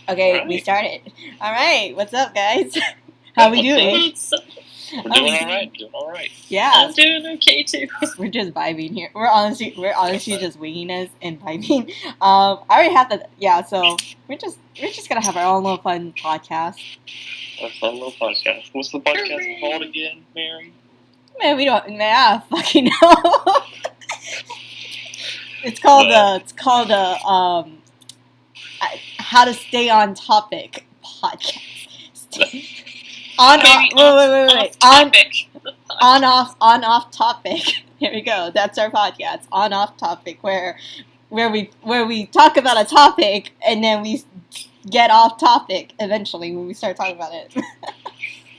Okay, we started. All right, what's up, guys? How we doing? We're doing all right. Doing all right. Yeah, I'm doing okay too. we're just vibing here. We're honestly just winging us and vibing. I already have the so we're just gonna have our own little fun podcast. That's our little podcast. What's the podcast called again, Mary? Man, we don't. Man, I fucking know. It's called How to Stay on Topic podcast. On off topic. Here we go. That's our podcast. On off topic, where we talk about a topic and then we get off topic eventually when we start talking about it.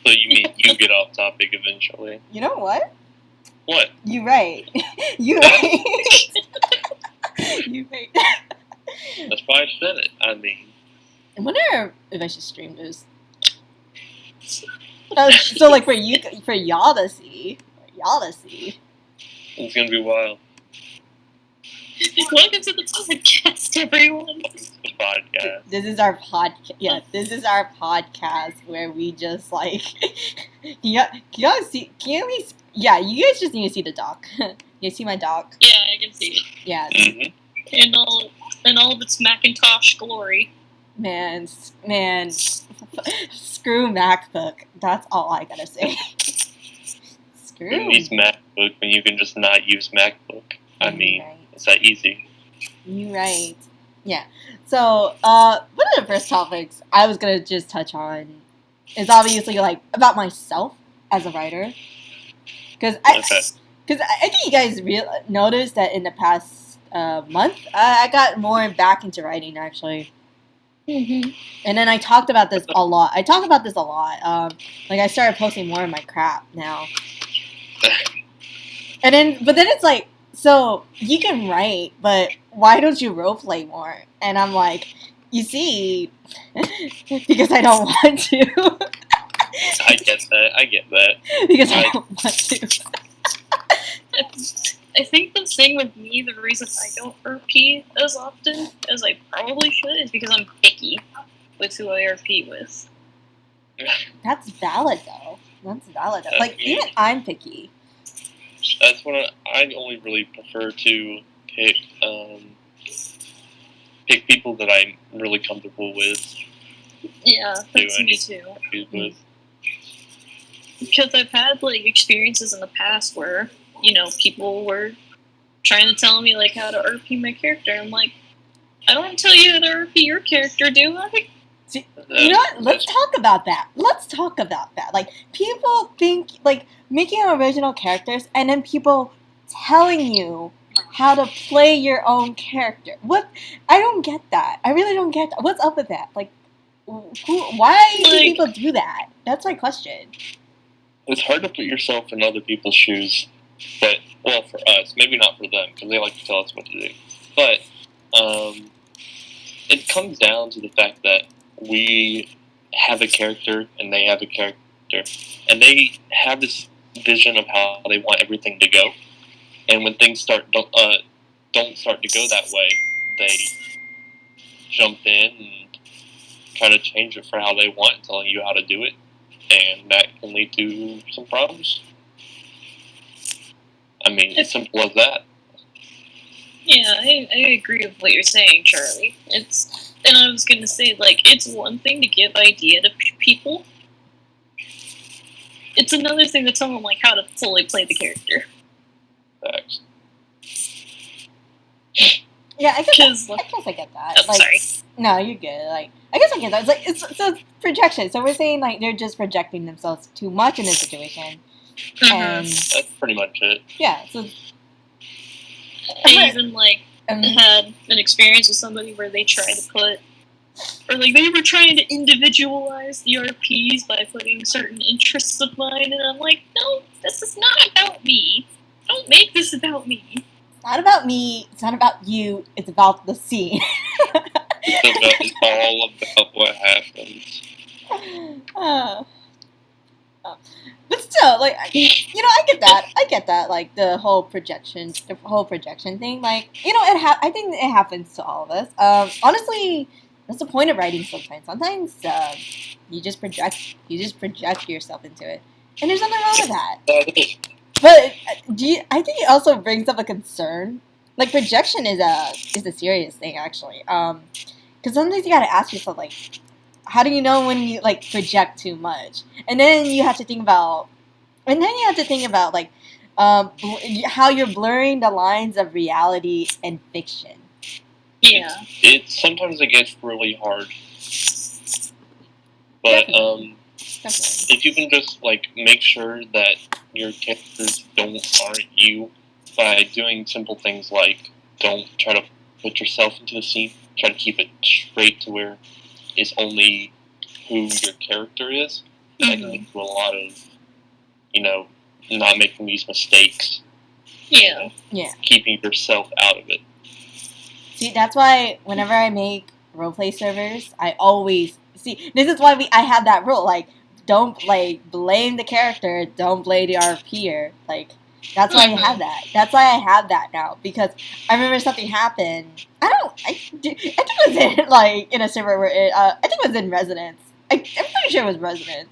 So you mean you get off topic eventually? You know what? What? You right. You right. You right. That's why I said it. I mean, I wonder if I should stream this. So like for y'all to see. It's gonna be wild. Welcome to the podcast, everyone. The podcast. This is our podcast. Yeah, this is our podcast where we just like. You guys see? Yeah, you guys just need to see the doc. You see my doc? Yeah, I can see it. Yeah. Mm-hmm. In all of its Macintosh glory. Man, screw MacBook. That's all I gotta say. Screw. Who needs MacBook when you can just not use MacBook? I mean, right. It's that easy. You right. Yeah. So, one of the first topics I was gonna just touch on is obviously like about myself as a writer, because I think you guys noticed that in the past month I got more back into writing actually. Mm-hmm. And then I talked about this a lot. Like I started posting more of my crap now. But then it's like, so you can write, but why don't you roleplay more? And I'm like, you see, because I don't want to. I get that. Because I don't want to. I think the thing with me, the reason I don't RP as often as I probably should is because I'm picky with who I RP with. That's valid though. Like, even I'm picky. That's what I only really prefer to pick people that I'm really comfortable with. Yeah, that's me too. With. Because I've had like experiences in the past where, you know, people were trying to tell me like how to RP my character. I'm like, I don't tell you how to RP your character, do I? See, you know what? Let's talk about that. Like, people think, like, making original characters and then people telling you how to play your own character. What? I don't get that. I really don't get that. What's up with that? Like, why do people do that? That's my question. It's hard to put yourself in other people's shoes, but, well, for us, maybe not for them, because they like to tell us what to do. But, it comes down to the fact that we have a character and they have a character, and they have this vision of how they want everything to go. And when things don't start to go that way, they jump in and try to change it for how they want, telling you how to do it, and that can lead to some problems. I mean, it's simple as that. Yeah, I agree with what you're saying, Charlie. And I was going to say, like, it's one thing to give idea to people. It's another thing to tell them, like, how to fully play the character. Facts. Yeah, I guess I get that. Oh, like, sorry. No, you're good. Like, I guess I get that. It's like it's projection. So we're saying like they're just projecting themselves too much in this situation, and that's pretty much it. Yeah. So I even like had an experience with somebody where they tried to put, or like they were trying to individualize the RPs by putting certain interests of mine, and I'm like, no, this is not about me. Don't make this about me. It's not about me. It's not about you. It's about the scene. It's all about what happens. But still, like, you know, I get that. Like the whole projection thing. Like, you know, I think it happens to all of us. Honestly, That's the point of writing sometimes. Sometimes you just project yourself into it. And there's nothing wrong with that. But I think it also brings up a concern. Like, projection is a serious thing, actually. Because sometimes you gotta ask yourself, like, how do you know when you, like, project too much? And then you have to think about, like, how you're blurring the lines of reality and fiction. Yeah. Sometimes it gets really hard. But, Definitely. if you can just, like, make sure that your characters aren't you by doing simple things like don't try to put yourself into the scene, try to keep it straight to where it's only who your character is. That can lead to a lot of, not making these mistakes. Yeah. Yeah. Keeping yourself out of it. See, that's why whenever I make roleplay servers, I always this is why I have that rule, like, don't, like, blame the character, don't blame the RPer. Like, that's why I have that. That's why I have that now, because I remember something happened. I think it was in, like, in a server where I think it was in Resonance. I'm pretty sure it was Resonance.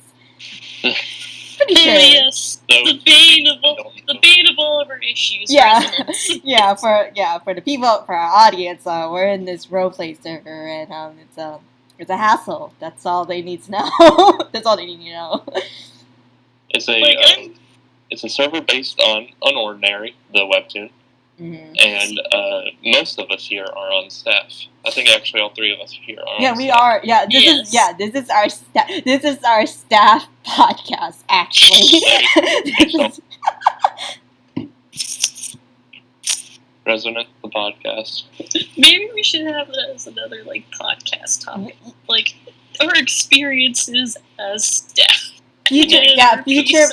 Pretty sure. Yes, the bane of all of our issues. Yeah, for the people, for our audience, we're in this roleplay server, and it's a hassle. That's all they need to know. That's all they need to know. It's a server based on Unordinary, the webtoon, and most of us here are on staff. I think actually all three of us here are. Yeah, on we staff. are. Yeah, this is our staff. This is our staff podcast. Actually, Resonant, the podcast. Maybe we should have that as another, like, podcast topic, like our experiences as staff. Future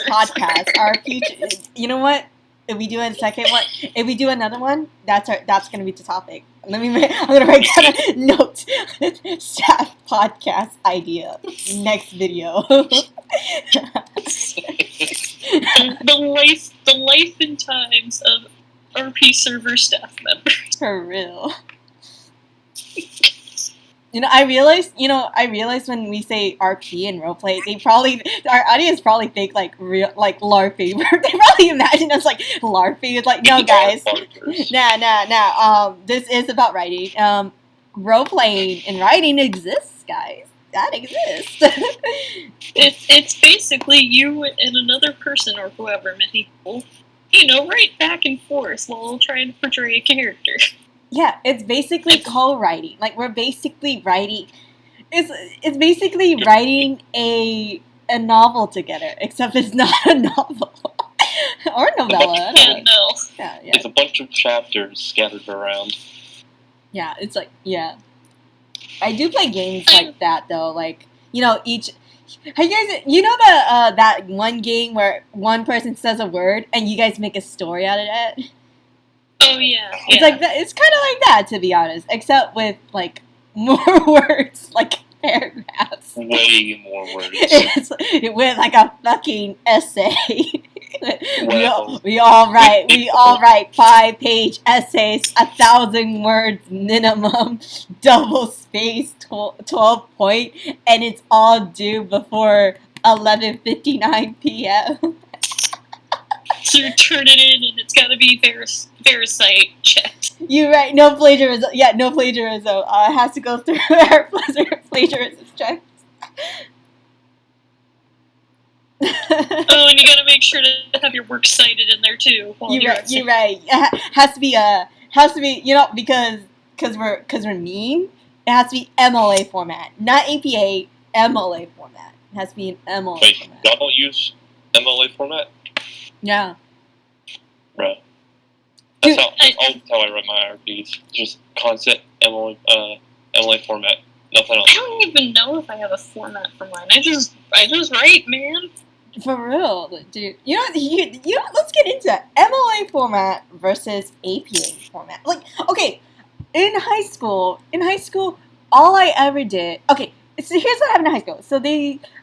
podcast. Our future. You know what? If we do a second one, if we do another one, that's gonna be the topic. I'm gonna write down a note. Staff podcast idea. Next video. the life and times of RP server staff members. For real. I realized when we say RP and roleplay, our audience probably think like real, like LARPing. They probably imagine us like LARPing. It's like, no, guys, nah. This is about writing. Role-playing and writing exists, guys. That exists. It's basically you and another person or whoever, many people, write back and forth while trying to portray a character. Yeah, it's basically co-writing. Like, we're basically writing. It's basically writing a novel together, except it's not a novel or a novella. Yeah. It's a bunch of chapters scattered around. Yeah, it's like, yeah. I do play games like that though. Like, each. Hey guys, that one game where one person says a word and you guys make a story out of it. Oh yeah. It's like that. It's kind of like that, to be honest, except with like more words, like paragraphs. Way more words. It went like a fucking essay. We all write 5-page essays, 1,000 words minimum, double space, 12 point, and it's all due before 11:59 p.m. So you turn it in, and it's got to be Veracite checked. You're right. No plagiarism. Yeah, no plagiarism. It has to go through our plagiarism checks. Oh, and you gotta make sure to have your work cited in there too. You're right. It has to be because we're mean. It has to be MLA format, not APA. MLA format. It has to be an MLA format. Y'all don't use MLA format? Yeah. Right. That's how I run my RPs. Just constant MLA format. Nothing else. I don't even know if I have a format for mine. I just write, man. For real, dude. Let's get into it. MLA format versus APA format. Like, okay, in high school, all I ever did. Okay, So here's what happened in high school. So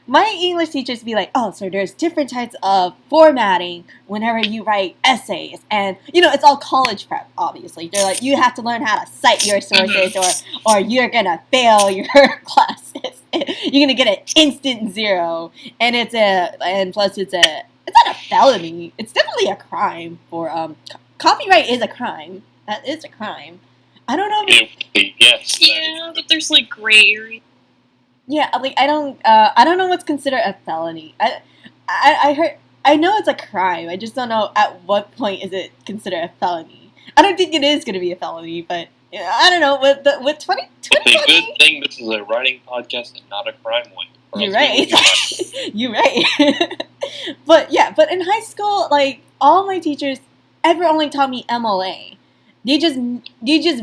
my English teachers would be like, oh, so there's different types of formatting whenever you write essays. And, it's all college prep, obviously. They're like, you have to learn how to cite your sources or you're going to fail your classes. You're going to get an instant 0. And plus it's not a felony. It's definitely a crime for, copyright is a crime. That is a crime. I don't know. Yes. Yeah, but there's like gray area. Yeah, like I don't know what's considered a felony. I know it's a crime. I just don't know at what point is it considered a felony. I don't think it is going to be a felony, but I don't know. With 2020, it's a good thing this is a writing podcast and not a crime one. You're right. You're right. But in high school, like all my teachers ever only taught me MLA. They just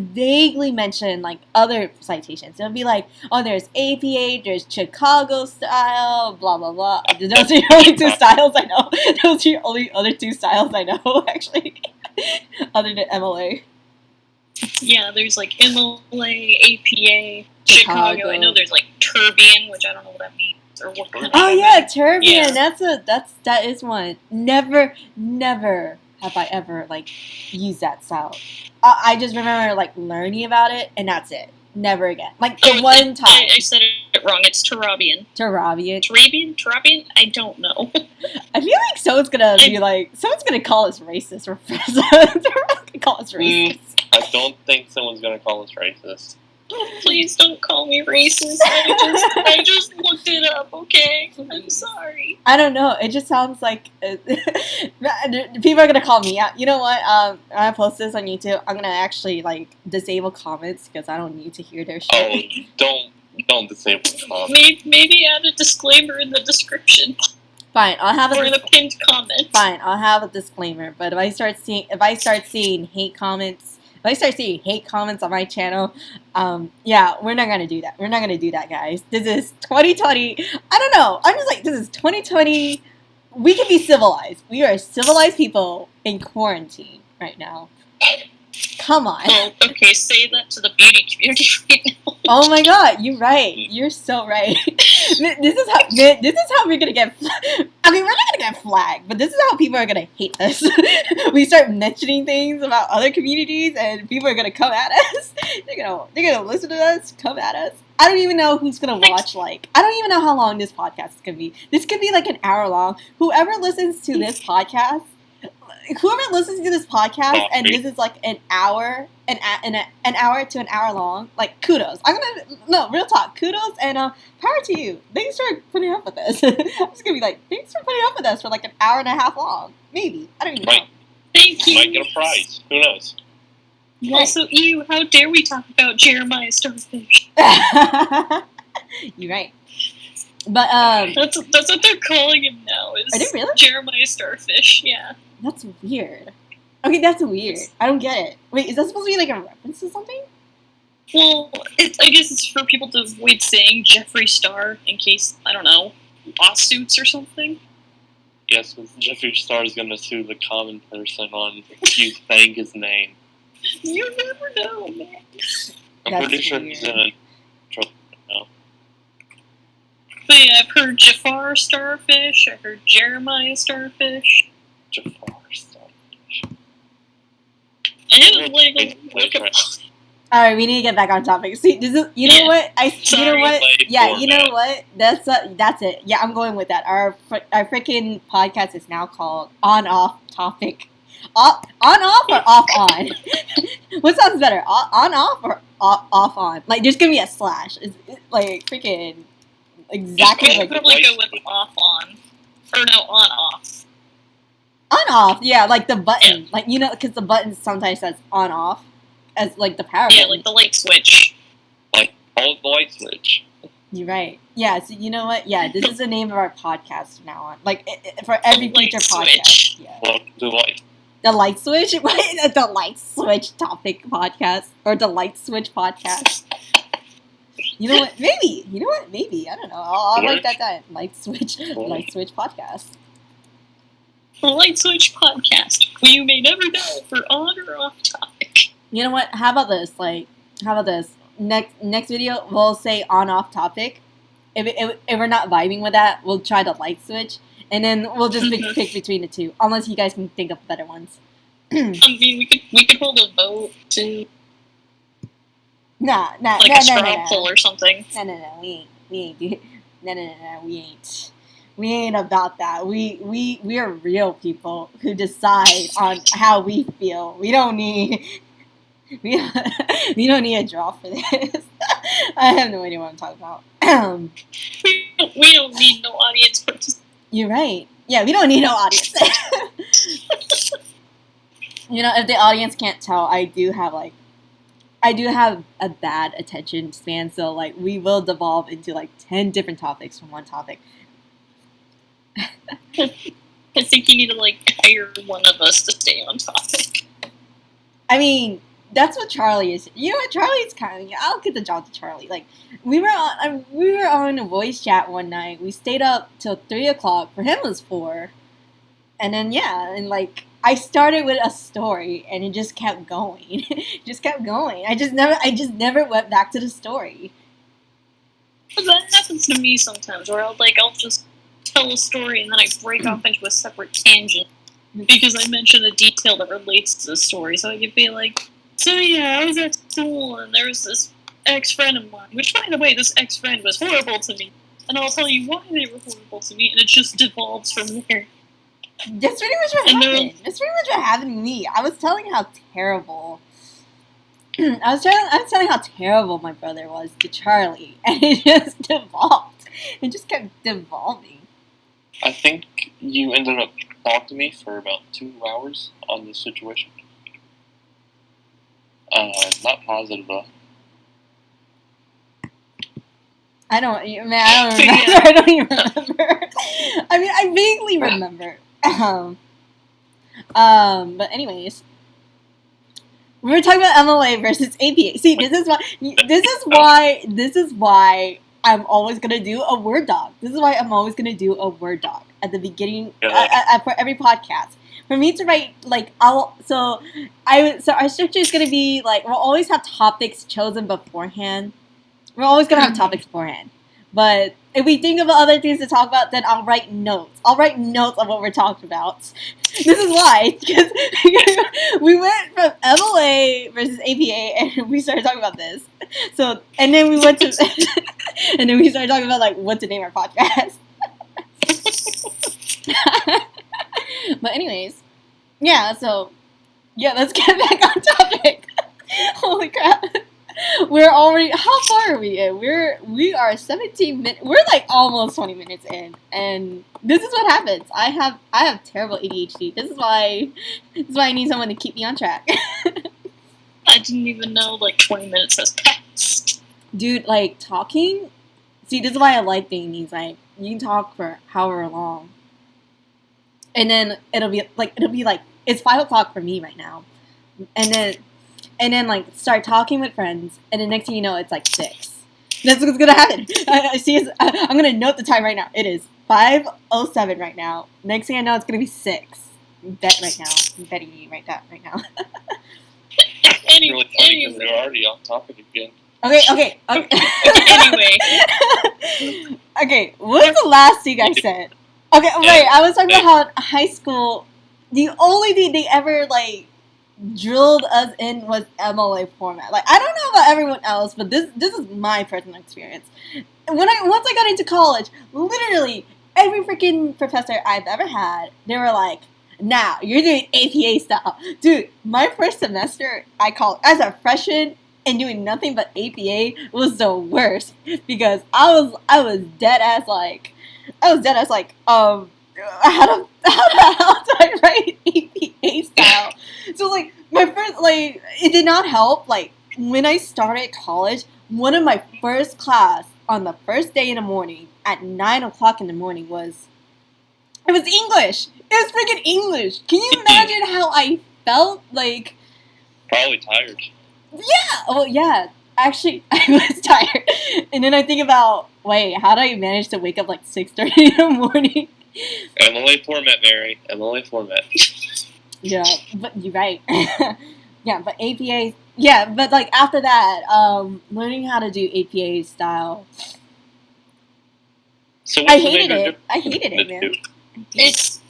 vaguely mention like other citations. It'll be like, oh, there's APA, there's Chicago style, blah blah blah. Those are the only 2 styles I know. Those are the only other 2 styles I know, actually, other than MLA. Yeah, there's like MLA, APA, Chicago. I know there's like Turbian, which I don't know what that means or what. Oh yeah, Turbian. Yeah. That is one. Never have I ever like used that style. I just remember like learning about it, and that's it. Never again. Like the one time. I said it wrong. It's Turabian. Turabian? I don't know. I feel like someone's gonna call us racist. Or someone's gonna call us racist. I don't think someone's gonna call us racist. Please don't call me racist. I just looked it up, okay? I'm sorry. I don't know. It just sounds like people are gonna call me out. You know what? I post this on YouTube. I'm gonna actually like disable comments because I don't need to hear their shit. Oh, don't disable comments. Maybe add a disclaimer in the description. Fine, I'll have the pinned comment. Fine, I'll have a disclaimer. But if I start seeing hate comments. If I start seeing hate comments on my channel, we're not going to do that. We're not going to do that, guys. This is 2020. I don't know. I'm just like, this is 2020. We can be civilized. We are civilized people in quarantine right now. Come on. Oh, okay, say that to the beauty community right now. Oh my god, you're right. You're so right. This is how we're gonna get. I mean, we're not gonna get flagged, but this is how people are gonna hate us. We start mentioning things about other communities, and people are gonna come at us. They're gonna listen to us, come at us. I don't even know who's gonna watch. Like, I don't even know how long this podcast is gonna be. This could be like an hour long. Whoever listens to this podcast. Whoever listens to this podcast and this is like an hour to an hour long, like kudos. Real talk, kudos and power to you. Thanks for putting up with this. I'm just gonna be like, thanks for putting up with us for like an hour and a half long, maybe. I don't even know. Thank you. Might get a prize. Who knows? Right. Also, how dare we talk about Jeremiah Starfish? You're right. But that's what they're calling him now. Is are they really? Jeremiah Starfish? Yeah. That's weird. Okay, that's weird. I don't get it. Wait, is that supposed to be like a reference to something? Well, I guess it's for people to avoid saying Jeffree Star in case, I don't know, lawsuits or something. Yes, Jeffree Star is going to sue the common person on if you saying his name. You never know, man. I'm pretty sure he's in trouble now. But yeah, I've heard Jafar Starfish, I've heard Jeremiah Starfish. Jafar Starfish. And like a all right, we need to get back on topic. See, this is you know what you know what that's it. Yeah, I'm going with that. Our freaking podcast is now called On Off Topic. On off or off on? What sounds better? On off or off on? Like there's gonna be a slash. It's like freaking exactly like. Probably go with off on, or no on off. On off, yeah, like the button, like because the button sometimes says on off. As like the power button. Like the light switch. Like the light switch. You're right. Yeah, so you know what? Yeah, this is the name of our podcast from now on. Like for every future podcast. Yeah. Well, the light switch? The light switch topic podcast or the light switch podcast. You know what? Maybe. You know what? Maybe. I don't know. I'll write that down. Light switch podcast. The light switch podcast. You may never know for on or off topic. You know what? How about this? Next video, we'll say on-off topic, if we're not vibing with that, we'll try to light switch, and then we'll just pick between the two, unless you guys can think of better ones. I mean, we could hold a vote to Nah, like a straw poll or something. No, we ain't do. No, we ain't about that. We are real people who decide on how we feel. We don't need we don't need a draw for this. I have no idea what I'm talking about. We don't need no audience participation. You're right. Yeah, we don't need no audience. You know, if the audience can't tell, I do have a bad attention span, so like we will devolve into like 10 different topics from one topic. I think you need to like hire one of us to stay on topic. I mean, that's what Charlie is. You know what, Charlie's kind of. I'll get the job to Charlie. Like we were on a voice chat one night. We stayed up till 3:00. For him, it was 4. And then and like I started with a story, and it just kept going. Just kept going. I just never went back to the story. But that happens to me sometimes, where I'll just tell a story and then I break off into a separate tangent because I mention a detail that relates to the story. So I could be like, so yeah, I was at school and there was this ex-friend of mine, which by the way, this ex-friend was horrible to me, and I'll tell you why they were horrible to me, and it just devolves from there. That's pretty much what happened. That's pretty much what happened to me. I was telling how terrible. I was telling how terrible my brother was to Charlie, and it just devolved. It just kept devolving. I think you ended up talking to me for about 2 hours on this situation. Not positive though. I don't remember. I don't even remember. I mean, I vaguely remember. But anyways, we were talking about MLA versus APA. See, this is why I'm always gonna do a Word doc. This is why I'm always gonna do a Word doc at the beginning for every podcast. For me to write, like, so our structure is gonna be like we'll always have topics chosen beforehand. We're always gonna have topics beforehand. But if we think of other things to talk about, then I'll write notes. I'll write notes on what we're talking about. This is why, because we went from MLA versus APA, and we started talking about this. So, and then we went to, and then we started talking about like what to name our podcast. But anyways, so let's get back on topic. Holy crap. We're already. How far are we in? We are 17 minutes. We're like almost 20 minutes in, and this is what happens. I have terrible ADHD. This is why I need someone to keep me on track. I didn't even know like 20 minutes has passed. Dude, like talking. See, this is why I like doing these. Like you can talk for however long, and then it'll be like it's 5:00 for me right now, and then like start talking with friends, and the next thing you know, it's like 6. That's what's gonna happen. I'm gonna note the time right now. It is 5:07 right now. Next thing I know, it's gonna be 6. Bet right now. I'm betting you right now. It's really funny because we're already on topic again. Okay. Anyway. Okay, what's the last thing I said? Okay, wait, I was talking about how high school, the only thing they ever like drilled us in was MLA format. Like I don't know about everyone else, but this is my personal experience. Once I got into college, literally every freaking professor I've ever had, they were like, "Now you're doing APA style, dude." My first semester, as a freshman and doing nothing but APA was the worst because I was dead ass like, how do I write APA style? So like my first it did not help. Like when I started college, one of my first class on the first day in the morning at 9:00 in the morning was English. It was freaking English. Can you imagine how I felt? Like probably tired. Yeah. Well, yeah. Actually, I was tired, and then I think about how did I manage to wake up like 6:30 in the morning? MLA format, Mary. MLA format. Yeah, but you're right. Yeah, but APA. Yeah, but like after that, learning how to do APA style So I what's the hated major it. I difference hated it, between man. the two? It's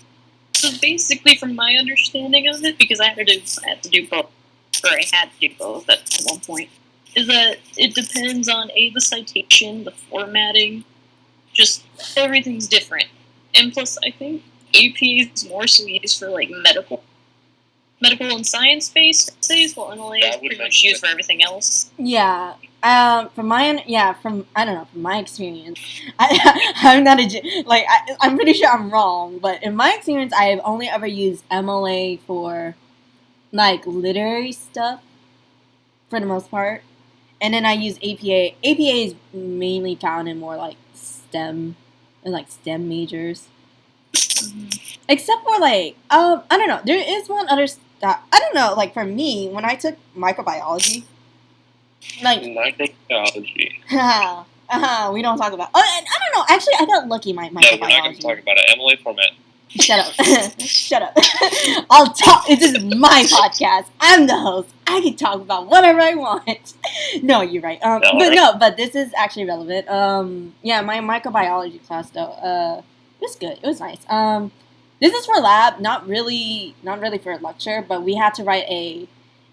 so basically, from my understanding of it, because I had to do both, or I had to do both at one point, is that it depends on the citation, the formatting, just everything's different. And plus, I think AP is more so used for like medical and science-based essays, while MLA is pretty much used for everything else. Yeah. From I don't know, from my experience, I'm not I'm pretty sure I'm wrong, but in my experience, I have only ever used MLA for like literary stuff, for the most part, and then I use APA. APA is mainly found in more like STEM majors. Mm-hmm. Except for like, I don't know. There is one other stuff. I don't know. Like for me, when I took microbiology, like Microbiology. we don't talk about. Oh, and I don't know. Actually, I got lucky. My No, we're not going microbiology. to talk about it. MLA format. Shut up. Shut up. I'll talk. This is my podcast. I'm the host. I can talk about whatever I want. No, you're right. But this is actually relevant. Yeah, my microbiology class though. It was good. It was nice. This is for lab, not really for a lecture, but we had to write a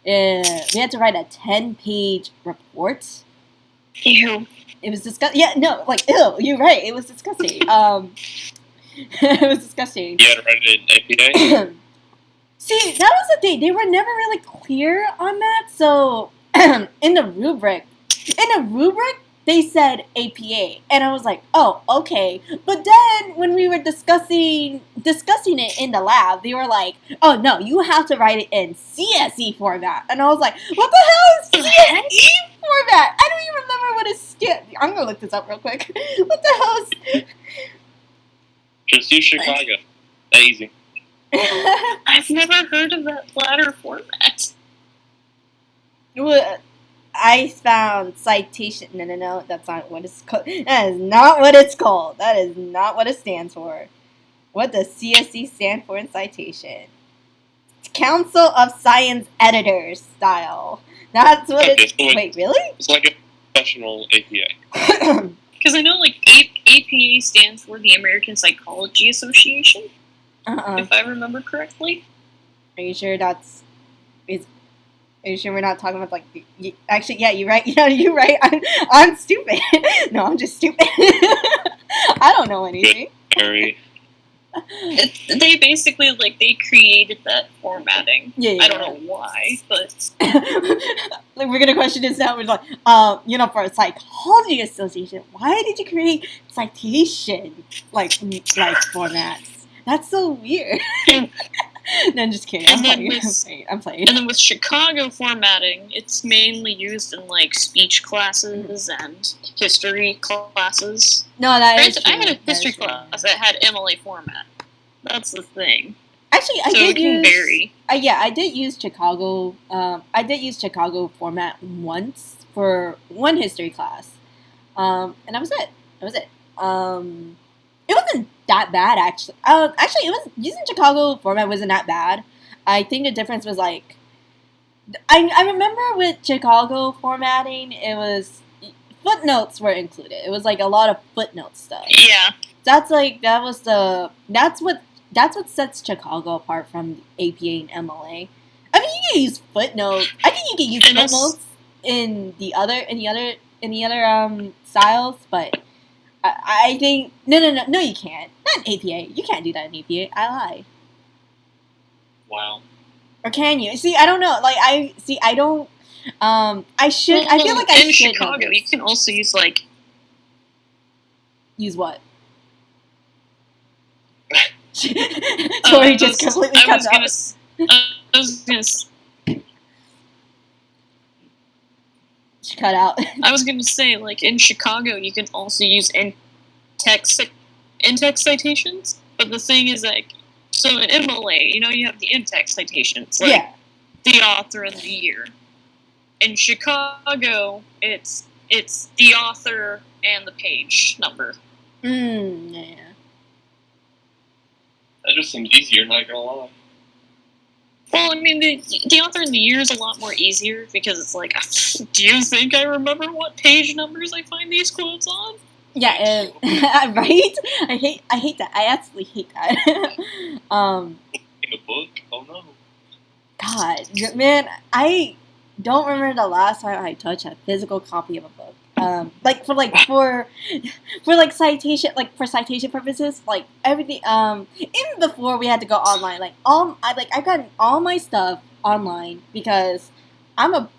10-page report. Ew. It was disgusting. Yeah, no, like ew. You're right. It was disgusting. It was disgusting. You had to write it in APA? See, that was the thing. They were never really clear on that. So, in the rubric, they said APA, and I was like, oh, okay. But then when we were discussing it in the lab, they were like, oh no, you have to write it in CSE format, and I was like, what the hell is CSE format? I don't even remember what it stands. I'm gonna look this up real quick. What the hell is? Just use Chicago. That easy. I've never heard of that latter format. I found citation. No, that's not what it's called. That is not what it's called. That is not what it stands for. What does CSE stand for in citation? Council of Science Editors style. That's what it's. Wait, really? It's like a professional APA. Because I know, like, APA stands for the American Psychology Association, if I remember correctly. Are you sure that's... Are you sure we're not talking about, like... Actually, yeah, you're right. Yeah, you're right. I'm stupid. No, I'm just stupid. I don't know anything. Very. They basically, like, they created that formatting. Yeah. I don't know why, but... Like, we're gonna question this now. We're like, for a psychology association, why did you create citation, like formats? That's so weird. No, I'm just kidding. I'm playing. And then with Chicago formatting, it's mainly used in, like, speech classes and history classes. No, that is true. I had a history class that had MLA format. That's the thing. Actually, I did use... vary. I did use Chicago. I did use Chicago format once for one history class. And that was it. It wasn't that bad, actually. Actually, it was using Chicago format wasn't that bad. I think the difference was like, I remember with Chicago formatting, it was footnotes were included. It was like a lot of footnote stuff. Yeah, that's what sets Chicago apart from APA and MLA. I mean, you can use footnotes. I think you can use footnotes in the other styles, but I think no, you can't. Not in APA. You can't do that in APA. I lie. Wow. Or can you? See, I don't know. Like I don't. I should. Well, I feel like I should. In Chicago, you can also use like. Use what? Tori just completely cut out. I was gonna. She cut out. I was gonna say, like, in Chicago, you can also use in-text citations, but the thing is, like, so in MLA, you have the in-text citations, like, the author and the year. In Chicago, it's the author and the page number. Yeah. That just seems easier, not gonna lie. Well, I mean, the author in the year is a lot more easier because it's like, do you think I remember what page numbers I find these quotes on? Yeah, right? I hate that. I absolutely hate that. In a book? Oh no. God, man, I don't remember the last time I touched a physical copy of a book. For citation purposes, like everything. Even before we had to go online, I got all my stuff online because I'm a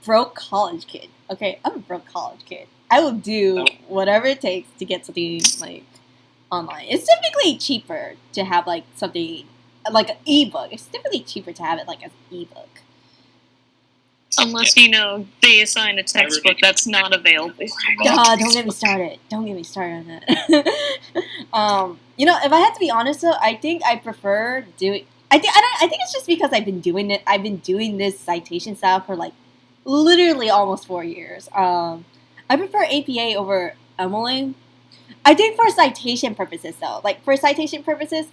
broke college kid. Okay, I'm a broke college kid. I will do whatever it takes to get something like online. It's typically cheaper to have like something like an ebook. It's typically cheaper to have it like as an ebook. Unless, they assign a textbook that's not available. Don't get me started. Don't get me started on that. If I had to be honest though, I think I prefer doing. I think it's just because I've been doing it. I've been doing this citation style for like literally almost 4 years. I prefer APA over MLA. I think for citation purposes though, references,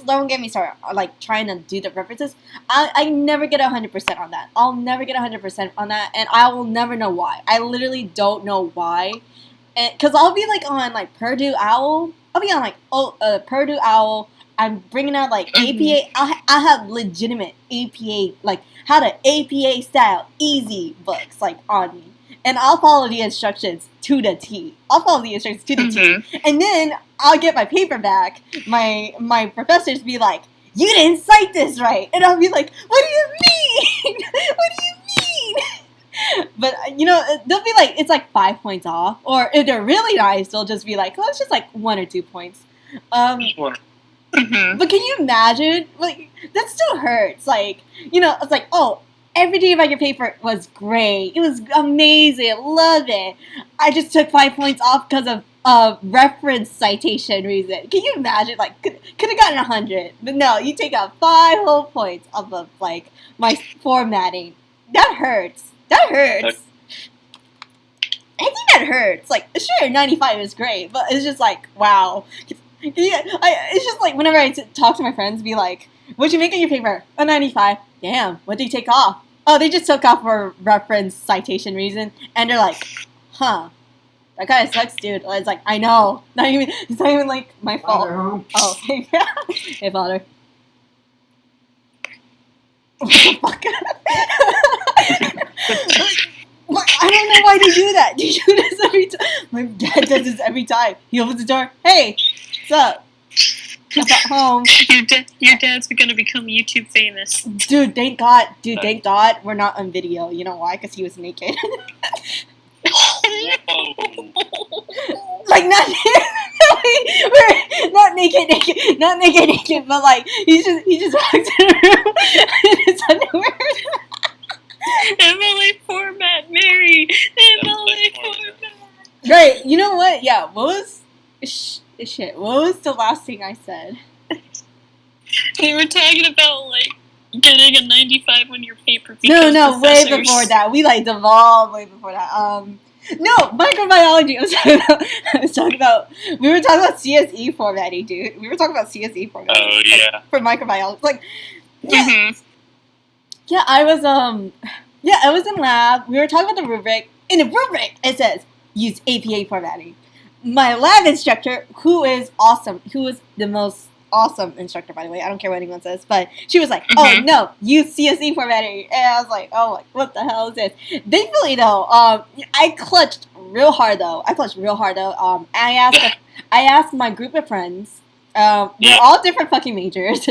don't get me started, like trying to do the references, I never get 100% on that. I'll never get 100% on that, and I will never know why. I literally don't know why. Because I'll be like on like Purdue Owl, Purdue Owl, I'm bringing out like APA, I have legitimate APA, like how to APA style easy books like on me. And I'll follow the instructions to the T. And then I'll get my paper back. My professors be like, "You didn't cite this right." And I'll be like, "What do you mean? What do you mean?" But, they'll be like, it's like 5 points off. Or if they're really nice, they'll just be like, "Oh, it's just like 1 or 2 points." But can you imagine? Like, that still hurts. Like, it's like, oh, everything about your paper was great. It was amazing. I love it. I just took 5 points off because of a reference citation reason. Can you imagine? Like, could have gotten 100. But no, you take out 5 whole points off of, like, my formatting. That hurts. That hurts. I think that hurts. Like, sure, 95 is great, but it's just like, wow. It's just like, whenever I talk to my friends, be like, "What'd you make on your paper?" "A 95. "Damn, what'd you take off?" "Oh, they just took off for reference citation reason." And they're like, "Huh, that kind of sucks, dude." It's like, I know. It's not even like my fault. Oh, hey, father. What the fuck? I don't know why they do that. They do this every time. My dad does this every time. He opens the door. "Hey, what's up? I'm at home." Your dad's gonna become YouTube famous. Dude, thank God. Thank God we're not on video. You know why? Because he was naked. Like, not we're not naked, but like he just walks in the room in his underwear. MLA format, Mary. MLA format. Right. You know what? Yeah. What was shit? What was the last thing I said? We were talking about like getting a 95 on your paper. No, way before that. We like devolved way before that. No, microbiology. I was talking about. We were talking about CSE formatting, dude. We were talking about CSE formatting. Oh yeah. Like, for microbiology, like, yeah, yeah. I was in lab. We were talking about the rubric. In the rubric, it says use APA formatting. My lab instructor, who is awesome, who is the most awesome instructor, by the way. I don't care what anyone says, but she was like, "Oh no, use CSE formatting," and I was like, "Oh, like, what the hell is this?" Thankfully, though, I clutched real hard though. I asked my group of friends. We're all different fucking majors,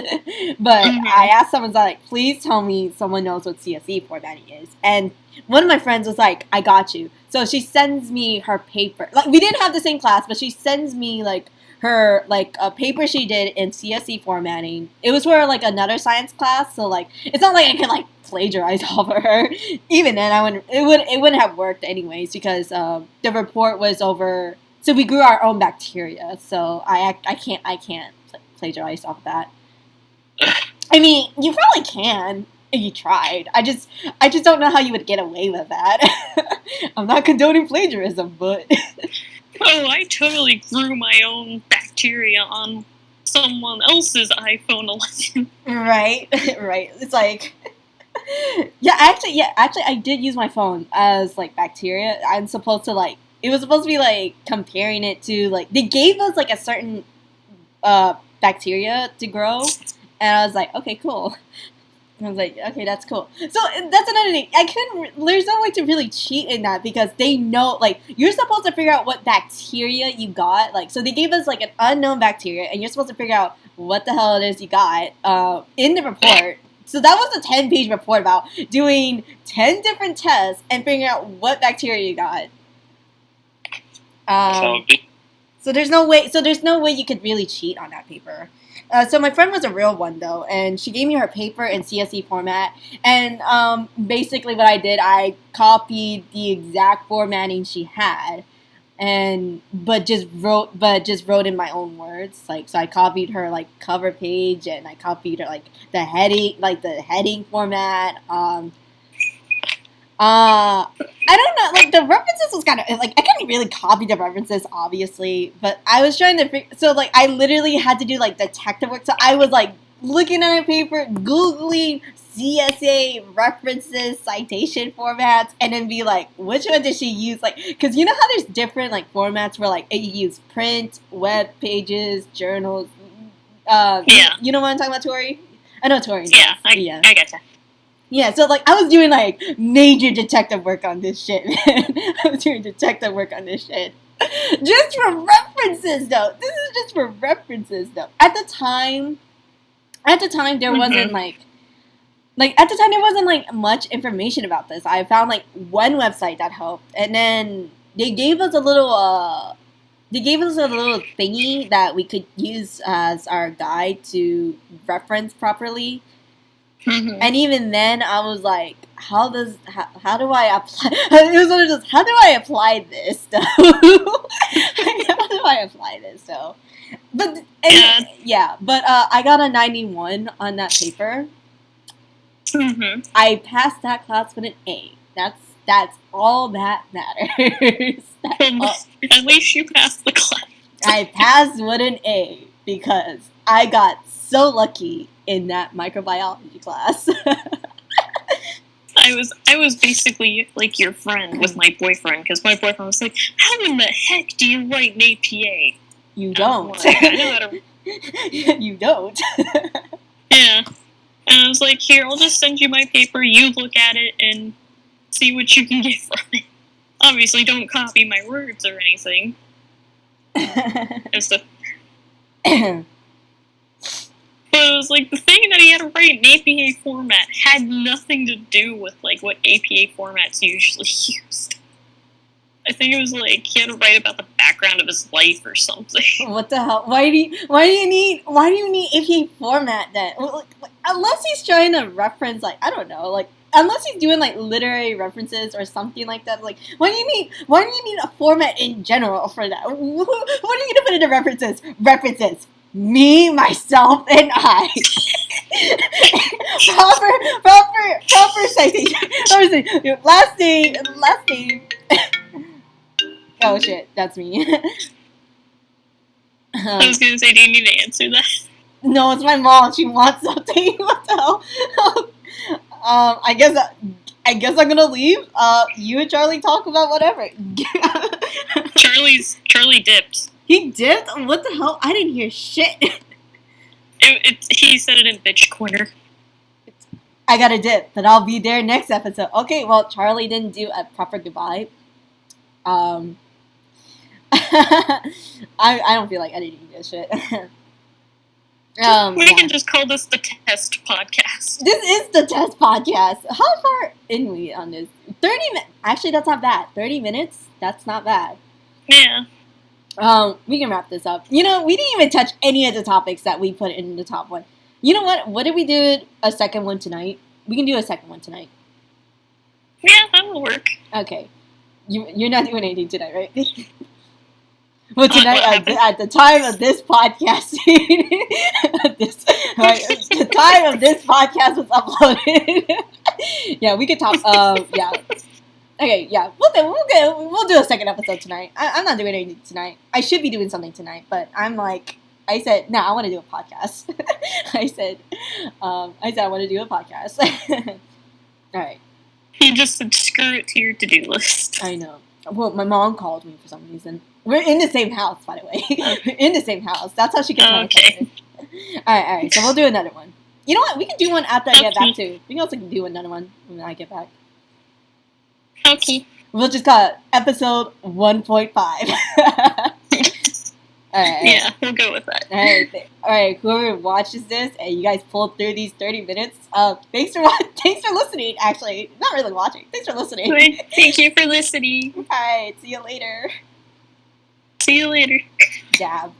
but I asked someone like, "Please tell me someone knows what CSE formatting is," and one of my friends was like, "I got you." So she sends me her paper. Like, we didn't have the same class, but she sends me like her like a paper she did in CSE formatting. It was for like another science class, so like it's not like I can like plagiarize off of her. Even then, it wouldn't have worked anyways because the report was over. So we grew our own bacteria. So I can't plagiarize off of that. I mean, you probably can if you tried. I just don't know how you would get away with that. I'm not condoning plagiarism, but. Oh, I totally grew my own bacteria on someone else's iPhone 11. Right. It's like, actually, I did use my phone as like bacteria. I'm supposed to like it was supposed to be like comparing it to like they gave us like a certain bacteria to grow, and I was like, okay, cool. I was like, okay, that's cool. So that's another thing. There's no way to really cheat in that because they know, like, you're supposed to figure out what bacteria you got. Like, so they gave us, like, an unknown bacteria, and you're supposed to figure out what the hell it is you got in the report. So that was a 10-page report about doing 10 different tests and figuring out what bacteria you got. So there's no way you could really cheat on that paper. So my friend was a real one, though, and she gave me her paper in CSV format, and basically what I did, I copied the exact formatting she had, but just wrote in my own words, like, so I copied her, like, cover page, and I copied her, like, the heading format, I don't know, like, the references was kind of, like, I couldn't really copy the references, obviously, but I was trying to so, like, I literally had to do, like, detective work, so I was, like, looking at my paper, Googling CSA references, citation formats, and then be like, which one did she use, like, because you know how there's different, like, formats where, like, you use print, web pages, journals, you know what I'm talking about, Tori? I know Tori. Yeah, I gotcha. Yeah, so, like, I was doing, like, major detective work on this shit, man. I was doing detective work on this shit. Just for references, though. This is just for references, though. At the time, there wasn't, there wasn't, much information about this. I found, like, one website that helped, and then they gave us a little thingy that we could use as our guide to reference properly. Mm-hmm. And even then, I was like, how do I apply? It was one of those, how do I apply this, though? How do I apply this, though? But, I got a 91 on that paper. Mm-hmm. I passed that class with an A. That's all that matters. At least you passed the class. I passed with an A because I got so lucky in that microbiology class. I was basically like your friend with my boyfriend, because my boyfriend was like, how in the heck do you write an APA? You don't. Like, I know how to... You don't. Yeah. And I was like, here, I'll just send you my paper, you look at it, and see what you can get from it. Obviously, don't copy my words or anything. But it was like, the thing that he had to write in APA format had nothing to do with, like, what APA formats usually used. I think it was like he had to write about the background of his life or something. What the hell? Why do you need APA format then? Unless he's trying to reference, like, I don't know, like, unless he's doing, like, literary references or something like that. Like, why do you need a format in general for that? What are you gonna put in the references? References. Me, myself, and I. proper citation. Last name. Oh shit, that's me. I was gonna say, do you need to answer that? No, it's my mom. She wants something. What the hell? I guess I'm gonna leave. You and Charlie talk about whatever. Charlie dipped. He dipped? What the hell? I didn't hear shit. He said it in bitch corner. I gotta dip, but I'll be there next episode. Okay, well, Charlie didn't do a proper goodbye. I don't feel like editing this shit. We can just call this the test podcast. This is the test podcast. How far in we on this? 30 minutes. Actually, that's not bad. 30 minutes? That's not bad. Yeah. We can wrap this up. You know, we didn't even touch any of the topics that we put in the top one. You know what? What if we do a second one tonight? We can do a second one tonight. Yeah, that will work. Okay. You're not doing anything tonight, right? Well, tonight, at the time of this podcast, the time of this podcast was uploaded. Yeah, we could talk. Yeah. Okay, yeah, we'll do a second episode tonight. I'm not doing anything tonight. I should be doing something tonight, but I'm like, I said, I want to do a podcast. I said I want to do a podcast. All right. You just said screw it to your to-do list. I know. Well, my mom called me for some reason. We're in the same house, by the way. We're in the same house. That's how she gets my attention. Alright. So we'll do another one. You know what? We can do one after I get back, too. We can also do another one when I get back. Okay. We'll just call it episode 1.5. Alright. Yeah, we'll go with that. Alright, whoever watches this and you guys pulled through these 30 minutes, thanks for listening, actually. Not really watching. Thanks for listening. Thank you for listening. Alright, see you later. See you later. Dab.